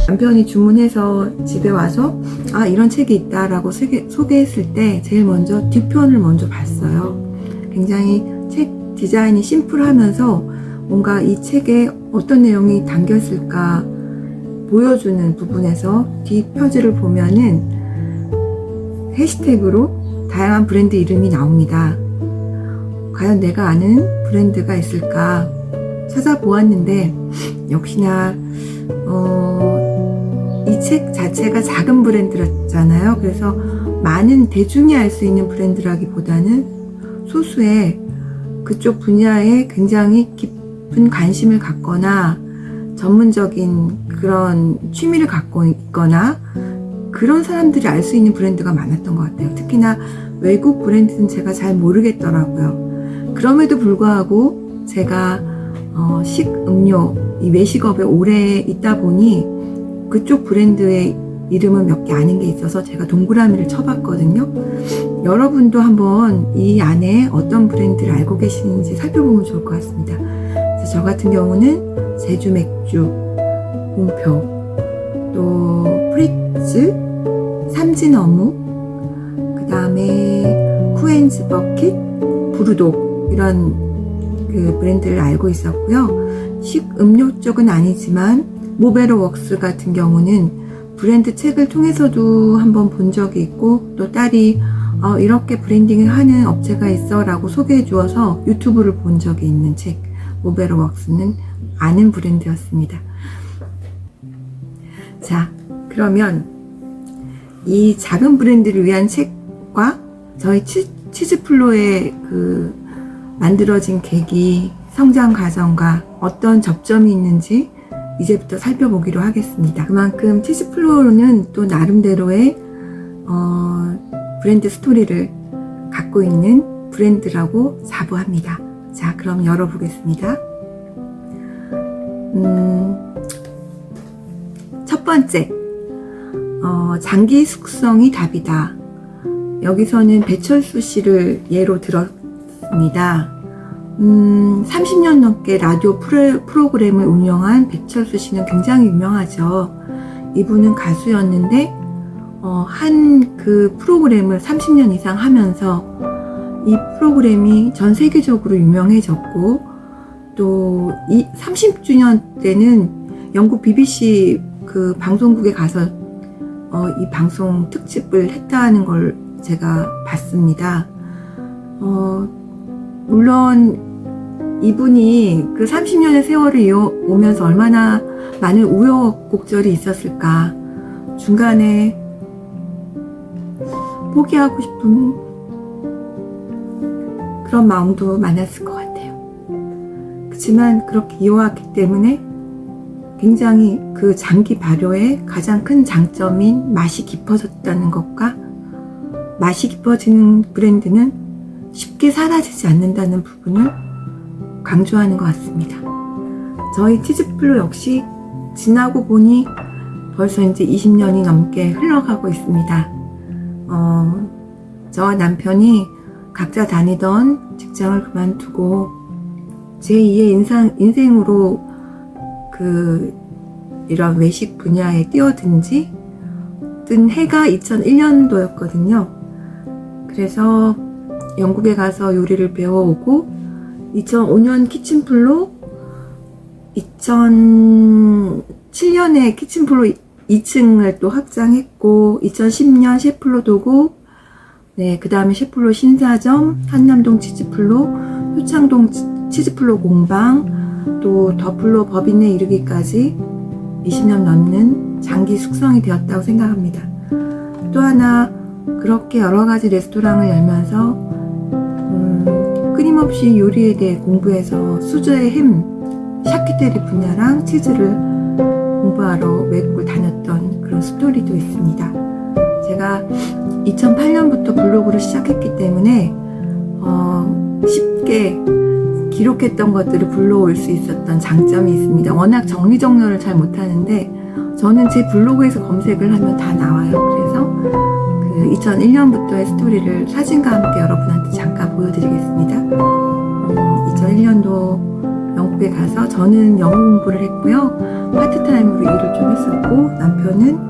남편이 주문해서 집에 와서 아 이런 책이 있다라고 소개했을 때 제일 먼저 뒷편을 먼저 봤어요. 굉장히 책 디자인이 심플하면서 뭔가 이 책에 어떤 내용이 담겼을까 보여주는 부분에서 뒷표지를 보면은 해시태그로 다양한 브랜드 이름이 나옵니다. 과연 내가 아는 브랜드가 있을까 찾아보았는데 역시나 이 책 자체가 작은 브랜드였잖아요. 그래서 많은 대중이 알 수 있는 브랜드라기보다는 소수의 그쪽 분야에 굉장히 깊은 관심을 갖거나 전문적인 그런 취미를 갖고 있거나 그런 사람들이 알 수 있는 브랜드가 많았던 것 같아요. 특히나 외국 브랜드는 제가 잘 모르겠더라고요. 그럼에도 불구하고 제가 식음료, 이 외식업에 오래 있다 보니 그쪽 브랜드의 이름은 몇 개 아는 게 있어서 제가 동그라미를 쳐봤거든요. 여러분도 한번 이 안에 어떤 브랜드를 알고 계시는지 살펴보면 좋을 것 같습니다. 그래서 저 같은 경우는 제주 맥주, 공표, 또 프리츠, 삼진어묵, 그 다음에 쿠엔즈 버킷, 부르독 이런 그 브랜드를 알고 있었고요. 식음료 쪽은 아니지만 모베로 웍스 같은 경우는 브랜드 책을 통해서도 한번 본 적이 있고 또 딸이 이렇게 브랜딩을 하는 업체가 있어 라고 소개해 주어서 유튜브를 본 적이 있는 책 모베로 웍스는 아는 브랜드였습니다. 자, 그러면 이 작은 브랜드를 위한 책과 저희 치즈플로의 그 만들어진 계기, 성장 과정과 어떤 접점이 있는지 이제부터 살펴보기로 하겠습니다. 그만큼 치즈플로는 또 나름대로의 브랜드 스토리를 갖고 있는 브랜드라고 자부합니다. 자, 그럼 열어보겠습니다. 첫 번째, 장기 숙성이 답이다. 여기서는 배철수 씨를 예로 들었습니다. 30년 넘게 라디오 프로그램을 운영한 배철수 씨는 굉장히 유명하죠. 이분은 가수였는데 한 그 프로그램을 30년 이상 하면서 이 프로그램이 전 세계적으로 유명해졌고 또 이 30주년 때는 영국 BBC 그 방송국에 가서 이 방송 특집을 했다는 걸 제가 봤습니다. 물론 이분이 그 30년의 세월을 이어오면서 얼마나 많은 우여곡절이 있었을까. 중간에 포기하고 싶은 그런 마음도 많았을 것 같아요. 그렇지만 그렇게 이어왔기 때문에 굉장히 그 장기 발효의 가장 큰 장점인 맛이 깊어졌다는 것과 맛이 깊어지는 브랜드는 쉽게 사라지지 않는다는 부분을 강조하는 것 같습니다. 저희 치즈플로 역시 지나고 보니 벌써 이제 20년이 넘게 흘러가고 있습니다. 저와 남편이 각자 다니던 직장을 그만두고 제2의 인생으로 그 이런 외식 분야에 뛰어든 해가 2001년도였거든요. 그래서 영국에 가서 요리를 배워오고 2005년 키친플로, 2007년에 키친플로 2층을 또 확장했고 2010년 셰플로 도곡, 네, 그 다음에 셰플로 신사점, 한남동 치즈플로, 효창동 치즈플로 공방, 또 더플로 법인에 이르기까지 20년 넘는 장기 숙성이 되었다고 생각합니다. 또 하나 그렇게 여러 가지 레스토랑을 열면서 끊임없이 요리에 대해 공부해서 수저의 햄, 샤키테리 분야랑 치즈를 공부하러 외국을 다녔던 그런 스토리도 있습니다. 제가 2008년부터 블로그를 시작했기 때문에 쉽게 기록했던 것들을 불러올 수 있었던 장점이 있습니다. 워낙 정리정돈을 잘 못하는데 저는 제 블로그에서 검색을 하면 다 나와요. 그래서 그 2001년부터의 스토리를 사진과 함께 여러분한테 잠깐 보여드리겠습니다. 2001년도 영국에 가서 저는 영어 공부를 했고요. 파트타임으로 일을 좀 했었고, 남편은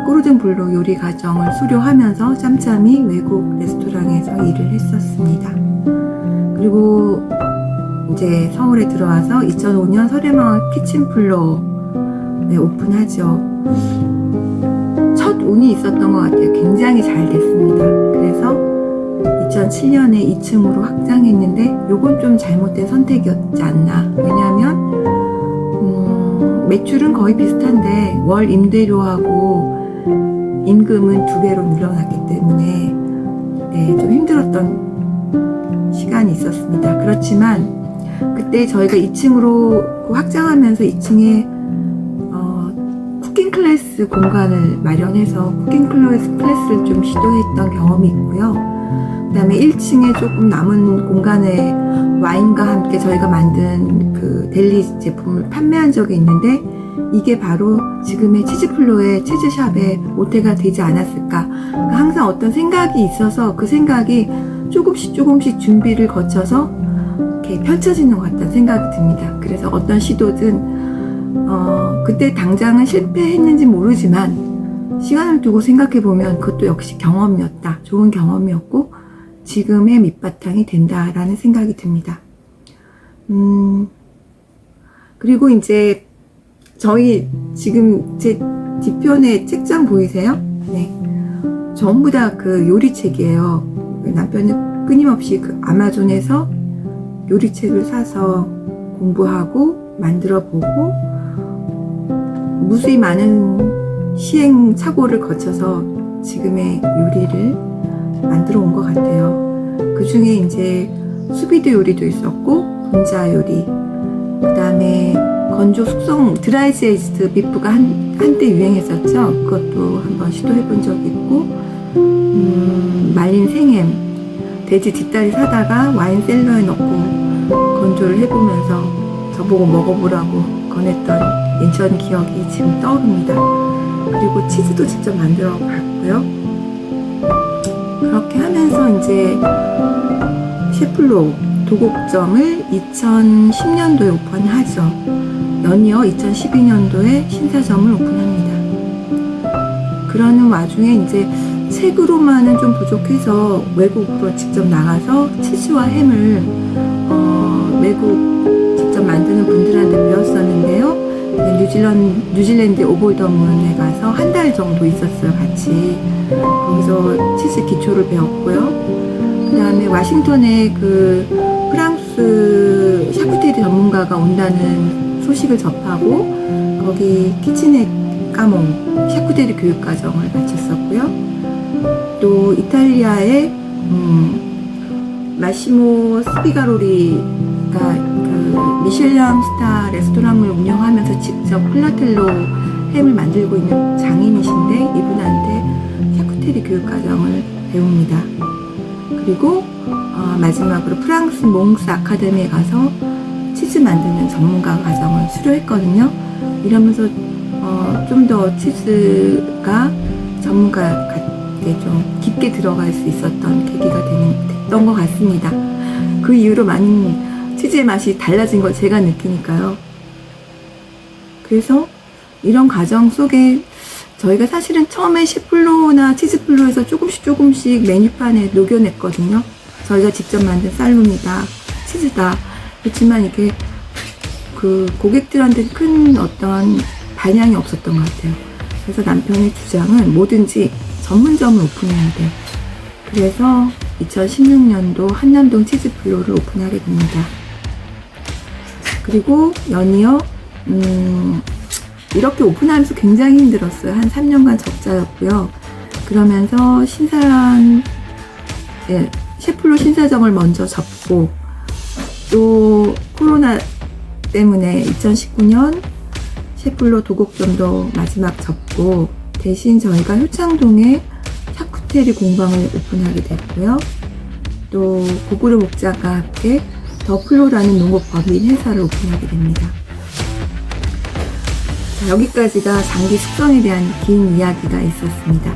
꼬르든 블루 요리 과정을 수료하면서 짬짬이 외국 레스토랑에서 일을 했었습니다. 그리고 이제 서울에 들어와서 2005년 설해마을 키친플로어에 오픈하죠. 첫 운이 있었던 것 같아요. 굉장히 잘 됐습니다. 그래서 2007년에 2층으로 확장했는데 요건 좀 잘못된 선택이었지 않나. 왜냐하면 매출은 거의 비슷한데 월 임대료하고 임금은 2배로 늘어났기 때문에 좀 힘들었던 시간이 있었습니다. 그렇지만 그때 저희가 2층으로 확장하면서 2층에 쿠킹 클래스 공간을 마련해서 쿠킹 클래스를 좀 시도했던 경험이 있고요. 그 다음에 1층에 조금 남은 공간에 와인과 함께 저희가 만든 그 델리 제품을 판매한 적이 있는데, 이게 바로 지금의 치즈플로의 치즈샵의 모태가 되지 않았을까. 항상 어떤 생각이 있어서 그 생각이 조금씩 준비를 거쳐서 이렇게 펼쳐지는 것 같다는 생각이 듭니다. 그래서 어떤 시도든 그때 당장은 실패했는지 모르지만 시간을 두고 생각해보면 그것도 역시 경험이었다. 좋은 경험이었고 지금의 밑바탕이 된다라는 생각이 듭니다. 그리고 이제 저희 지금 제 뒤편에 책장 보이세요? 네. 전부 다 그 요리책이에요. 남편은 끊임없이 그 아마존에서 요리책을 사서 공부하고 만들어보고 무수히 많은 시행착오를 거쳐서 지금의 요리를 만들어 온 것 같아요. 그 중에 이제 수비드 요리도 있었고 분자 요리, 그 다음에 건조 숙성 드라이즈 에이스드 비프가 한때 유행했었죠. 그것도 한번 시도해 본 적이 있고, 말린 생햄, 돼지 뒷다리 사다가 와인 셀러에 넣고 건조를 해보면서 저보고 먹어보라고 권했던 예전 기억이 지금 떠오릅니다. 그리고 치즈도 직접 만들어 봤고요. 그렇게 하면서 이제 셰플로 도곡점을 2010년도에 오픈하죠. 연이어 2012년도에 신사점을 오픈합니다. 그러는 와중에 이제 책으로만은 좀 부족해서 외국으로 직접 나가서 치즈와 햄을 외국 직접 만드는 분들한테 배웠었는데요. 뉴질랜드 오볼더문에 가서 한 달 정도 있었어요, 같이. 거기서 치즈 기초를 배웠고요. 그 다음에 와싱턴에 그 프랑스 샤프테리 전문가가 온다는 소식을 접하고 거기 키친의 까몽 샤프테리 교육과정을 마쳤었고요. 또 이탈리아의 마시모 스피가로리가 그 미슐랭 스타 레스토랑을 운영하면서 직접 플라텔로 햄을 만들고 있는 장인이신데 이분한테 샤프테리 교육과정을 배웁니다. 그리고 마지막으로 프랑스 몽스 아카데미에 가서 치즈 만드는 전문가 과정을 수료했거든요. 이러면서 좀 더 치즈가 전문가한테 좀 깊게 들어갈 수 있었던 계기가 됐던 것 같습니다. 그 이후로 많은 치즈의 맛이 달라진 걸 제가 느끼니까요. 그래서 이런 과정 속에 저희가 사실은 처음에 셰플로나 치즈플로에서 조금씩 메뉴판에 녹여냈거든요. 저희가 직접 만든 살룸이다, 치즈다. 그렇지만 이게 그 고객들한테 큰 어떤 반향이 없었던 것 같아요. 그래서 남편의 주장은 뭐든지 전문점을 오픈해야 돼. 그래서 2016년도 한남동 치즈플로를 오픈하게 됩니다. 그리고 연이어 이렇게 오픈하면서 굉장히 힘들었어요. 한 3년간 적자였고요. 그러면서 셰플로 신사점을 먼저 접고 또 코로나 때문에 2019년 셰플로 도곡점도 마지막 접고 대신 저희가 효창동에 샤쿠테리 공방을 오픈하게 됐고요. 또 고구려 목자가 함께 더플로라는 농업법인 회사를 오픈하게 됩니다. 자, 여기까지가 장기 숙성에 대한 긴 이야기가 있었습니다.